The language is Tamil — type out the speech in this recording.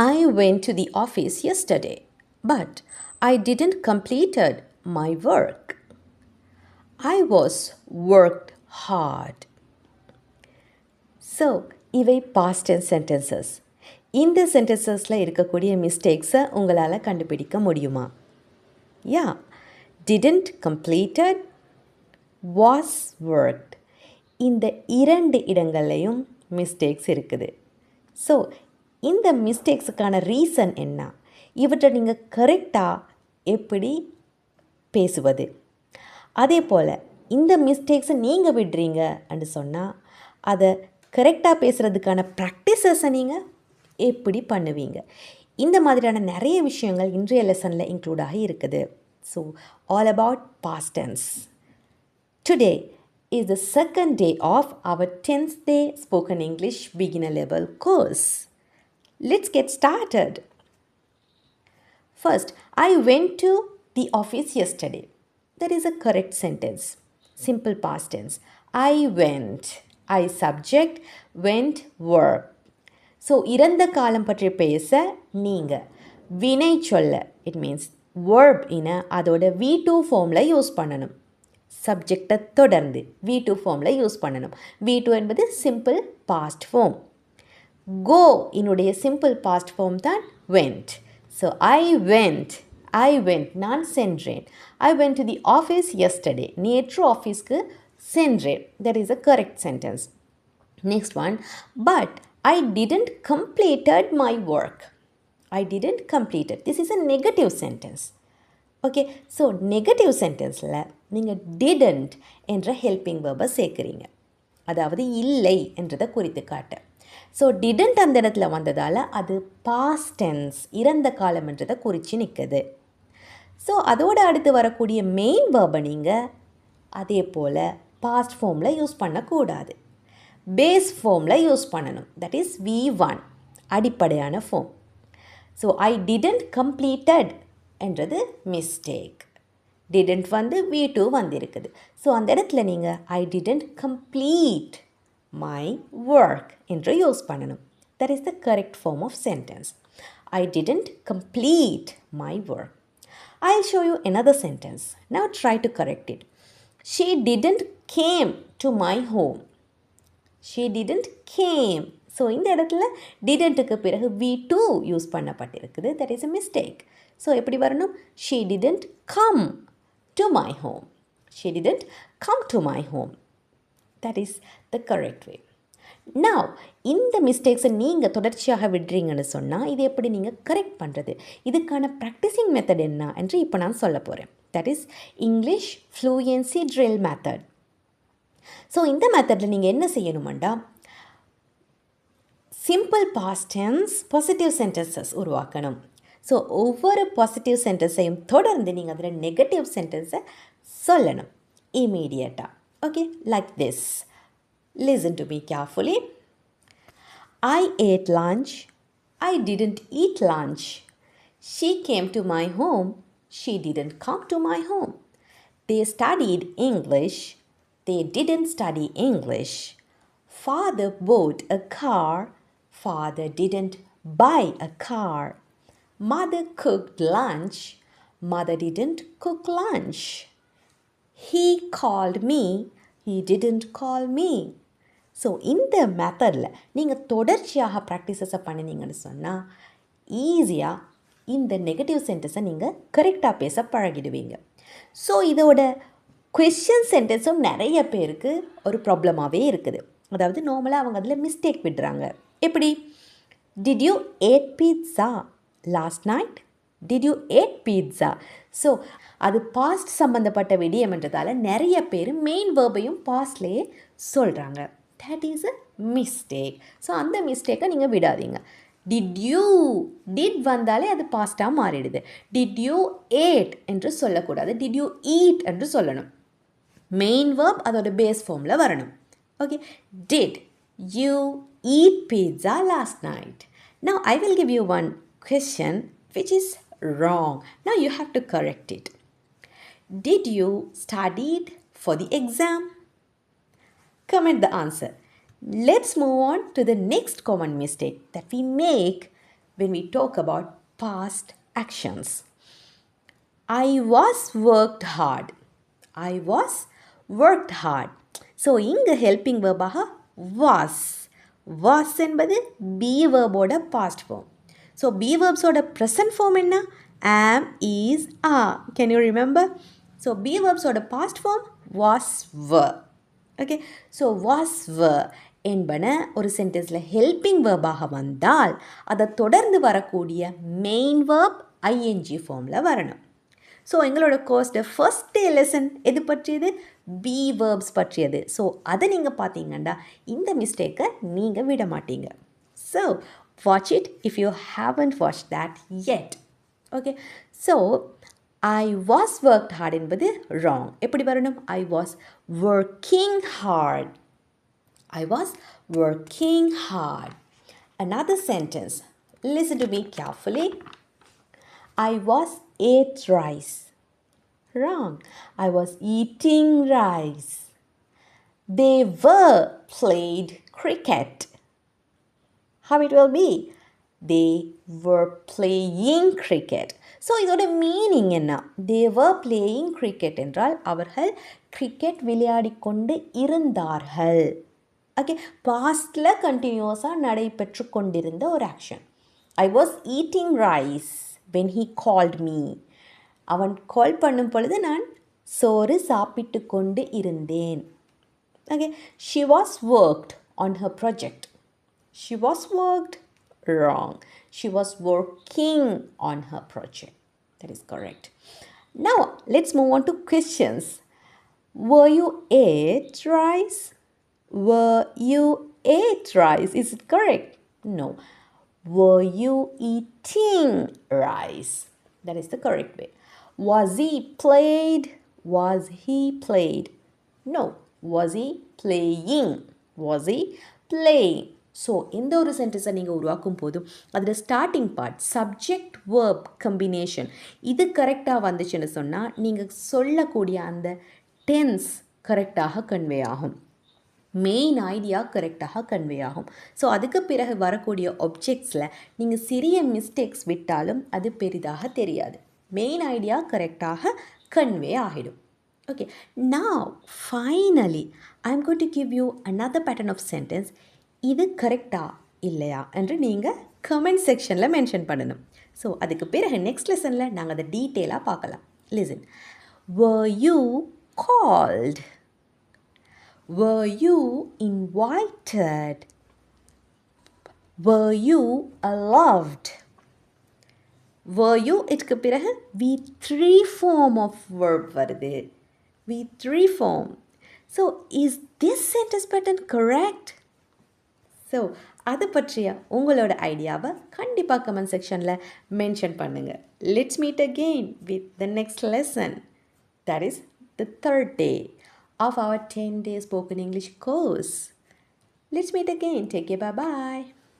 I went to the office yesterday, but I didn't completed my work. I was worked hard. So இவை பாஸ்ட் டென்ஸ் சென்டென்சஸ். இந்த சென்டென்சஸில் இருக்கக்கூடிய மிஸ்டேக்ஸை உங்களால் கண்டுபிடிக்க முடியுமா? யா, டிடன்ட் கம்ப்ளீட்டட், வாஸ் ஒர்க்ட். இந்த இரண்டு இடங்கள்லையும் மிஸ்டேக்ஸ் இருக்குது. ஸோ இந்த மிஸ்டேக்ஸுக்கான ரீசன் என்ன? இவற்றை நீங்கள் கரெக்டாக எப்படி பேசுவது? அதே போல் இந்த மிஸ்டேக்ஸை நீங்கள் விடுறீங்க அப்படின்னு சொன்னால் அதை கரெக்டாக பேசுகிறதுக்கான ப்ராக்டிசஸை நீங்கள் எப்படி பண்ணுவீங்க? இந்த மாதிரியான நிறைய விஷயங்கள் இன்றைய லெசனில் இன்க்ளூட் ஆகி இருக்குது. So all about past tense. Today is the second day of our 10th day spoken English beginner level course. Let's get started. First, I went to the office yesterday. That is a correct sentence. Simple past tense. I went. I subject, went verb. So இறந்த காலம் பற்றி பேச நீங்கள் வினை சொல்ல, it means verb இன அதோட V2 ஃபார்மில் யூஸ் பண்ணணும். சப்ஜெக்டை தொடர்ந்து V2 ஃபார்மில் யூஸ் பண்ணணும். V2 என்பது சிம்பிள் பாஸ்ட் ஃபார்ம். கோ என்னுடைய சிம்பிள் பாஸ்ட் ஃபார்ம் தான் went. ஸோ I went நான் சென்றேன். I went to the office yesterday. நேற்று ஆஃபீஸ்க்கு சென்றேன். That is a correct sentence. Next one, but I didn't completed my work. I didn't completed. This is a negative sentence. Okay, so negative சென்டென்ஸில் நீங்கள் didn't என்ற ஹெல்பிங் வேர்பை சேர்க்குறீங்க. அதாவது இல்லை என்றதை குறித்து காட்ட. ஸோ didn't அந்த இடத்துல வந்ததால் அது பாஸ்ட் டென்ஸ் இறந்த காலம் என்றதை குறித்து நிற்குது. ஸோ அதோடு அடுத்து வரக்கூடிய மெயின் வேர்பை நீங்கள் அதே போல் பாஸ்ட் ஃபார்மில் யூஸ் பண்ணக்கூடாது. பேஸ் ஃபார்மில் யூஸ் பண்ணணும். தட் இஸ் V1 அடிப்படையான form. So I didn't completed என்றது மிஸ்டேக். டிடன்ட் வந்து V2 வந்திருக்குது. ஸோ அந்த இடத்துல நீங்கள் I didn't complete my work என்று யூஸ் பண்ணணும். That is the correct form of sentence. I didn't complete my work. I'll show you another sentence. Now try to correct it. She didn't came to my home. She didn't came. So இந்த இடத்துல didn'tக்கு பிறகு V2 யூஸ் பண்ணப்பட்டிருக்குது. That is a mistake. So எப்படி வரணும்? She didn't come to my home. She didn't come to my home. That is the correct way. Now, இந்த மிஸ்டேக்ஸை நீங்கள் தொடர்ச்சியாக விடுறீங்கன்னு சொன்னால் இது எப்படி நீங்கள் கரெக்ட் பண்ணுறது? இதுக்கான ப்ராக்டிசிங் மெத்தட் என்ன என்று இப்போ நான் சொல்ல போகிறேன். That is English fluency drill method. So இந்த மெத்தடில் நீங்கள் என்ன செய்யணுமெண்டா simple past tense positive sentences உருவாக்கணும். ஸோ ஒவ்வொரு பாசிட்டிவ் சென்டென்ஸையும் தொடர்ந்து நீங்கள் அதில் நெகட்டிவ் சென்டென்ஸை சொல்லணும் இமீடியட்டாக. Okay, like this. Listen to me carefully. I ate lunch. I didn't eat lunch. She came to my home. She didn't come to my home. They studied English. They didn't study English. Father bought a car. Father didn't buy a car. Mother cooked lunch. Mother didn't cook lunch. He called me. He didn't call me. So இந்த மெத்தடில் நீங்கள் தொடர்ச்சியாக ப்ராக்டிசஸை பண்ணினீங்கன்னு சொன்னால் ஈஸியாக இந்த நெகட்டிவ் சென்டென்ஸை நீங்கள் கரெக்டாக பேச பழகிடுவீங்க. ஸோ இதோட கொஸ்டின் சென்டென்ஸும் நிறைய பேருக்கு ஒரு ப்ராப்ளமாகவே இருக்குது. அதாவது நார்மலாக அவங்க அதில் மிஸ்டேக் விடுறாங்க. எப்படி? Did you eat pizza last night? Did you eat pizza? So அது பாஸ்ட் சம்மந்தப்பட்ட விடயம்ன்றதால நிறைய பேர் மெயின் வேர்பையும் பாஸ்ட்லேயே சொல்கிறாங்க. That is a mistake. So அந்த மிஸ்டேக்கை நீங்கள் விடாதீங்க. டிட் யூ டிட் வந்தாலே அது பாஸ்ட்டாக மாறிடுது. டிட் யூ ஏட் என்று சொல்லக்கூடாது. டிட் யூ ஈட் என்று சொல்லணும். மெயின் வேர்ப் அதோட பேஸ் ஃபார்மில் வரணும். Okay, did you eat pizza last night? Now I will give you one question which is wrong. Now you have to correct it. Did you studied for the exam? Comment the answer. Let's move on to the next common mistake that we make when we talk about past actions. I was worked hard. I was worked hard. So இங்கு helping verb was. Was என்பது be verb ஓட past form. So be verbs ஓட present form என்ன? Am, is, are. Can you remember? So be verbs ஓட past form was, were. Okay, so was, were என்பன ஒரு சென்டென்ஸில் ஹெல்பிங் வேர்பாக வந்தால் அதை தொடர்ந்து வரக்கூடிய மெயின் வேர்ப் ஐஎன்ஜி ஃபார்மில் வரணும். ஸோ எங்களோட கோர்ஸில் ஃபர்ஸ்ட் டே லெசன் எது பற்றியது? பி வேர்ப்ஸ் பற்றியது. ஸோ அதை நீங்கள் பார்த்தீங்கன்னா இந்த மிஸ்டேக்கை நீங்கள் விட மாட்டீங்க. So watch it if you haven't watch that yet. Okay, so I was worked hard என்பது wrong. எப்படி வரணும்? I was working hard. I was working hard. Another sentence. Listen to me carefully. I was ate rice. Wrong. I was eating rice. They were played cricket. How it will be? They were playing cricket. So இதோட மீனிங் என்ன? they were playing cricket என்றால் அவர்கள் கிரிக்கெட் விளையாடி கொண்டு இருந்தார்கள். ஓகே, பாஸ்டில் கண்டினியூஸாக நடைபெற்று கொண்டிருந்த ஒரு action. I was eating rice when he called me. அவன் கால் பண்ணும் பொழுது நான் சோறு சாப்பிட்டு கொண்டு இருந்தேன். Okay, she was worked on her project. She was worked. Wrong. She was working on her project. That is correct. Now let's move on to questions. Were you ate rice? Were you ate rice? Is it correct? No. Were you eating rice? That is the correct way. Was he played? Was he played? No. Was he playing? Was he playing? So எந்த ஒரு சென்டென்ஸை நீங்கள் உருவாக்கும் போதும் அதில் starting part subject verb combination இது கரெக்டாக வந்துச்சுன்னு சொன்னால் நீங்கள் சொல்லக்கூடிய அந்த டென்ஸ் கரெக்டாக கன்வே ஆகும், மெயின் ஐடியா கரெக்டாக கன்வே ஆகும். ஸோ அதுக்கு பிறகு வரக்கூடிய ஆப்ஜெக்ட்ஸில் நீங்கள் சிறிய மிஸ்டேக்ஸ் விட்டாலும் அது பெரிதாக தெரியாது, மெயின் ஐடியா கரெக்டாக கன்வே ஆகிடும். Okay, now finally I'm going to give you another pattern of sentence. இது கரெக்டா இல்லையா என்று நீங்கள் கமெண்ட் செக்ஷனில் மென்ஷன் பண்ணணும். ஸோ அதுக்கு பிறகு நெக்ஸ்ட் லெசனில் நாங்கள் அதை டீட்டெயிலாக பார்க்கலாம். Listen. Were you called? Were you invited? Were you loved? Were you இதுக்கு பிறகு V3 form of verb வருது. V3 form. So is this sentence pattern correct? So அதை பற்றிய உங்களோட ஐடியாவை கண்டிப்பாக கமெண்ட் செக்ஷனில் மென்ஷன் பண்ணுங்கள். Let's meet again with the next lesson. That is the third day of our 10-day spoken English course. Let's meet again. Take care. Bye-bye.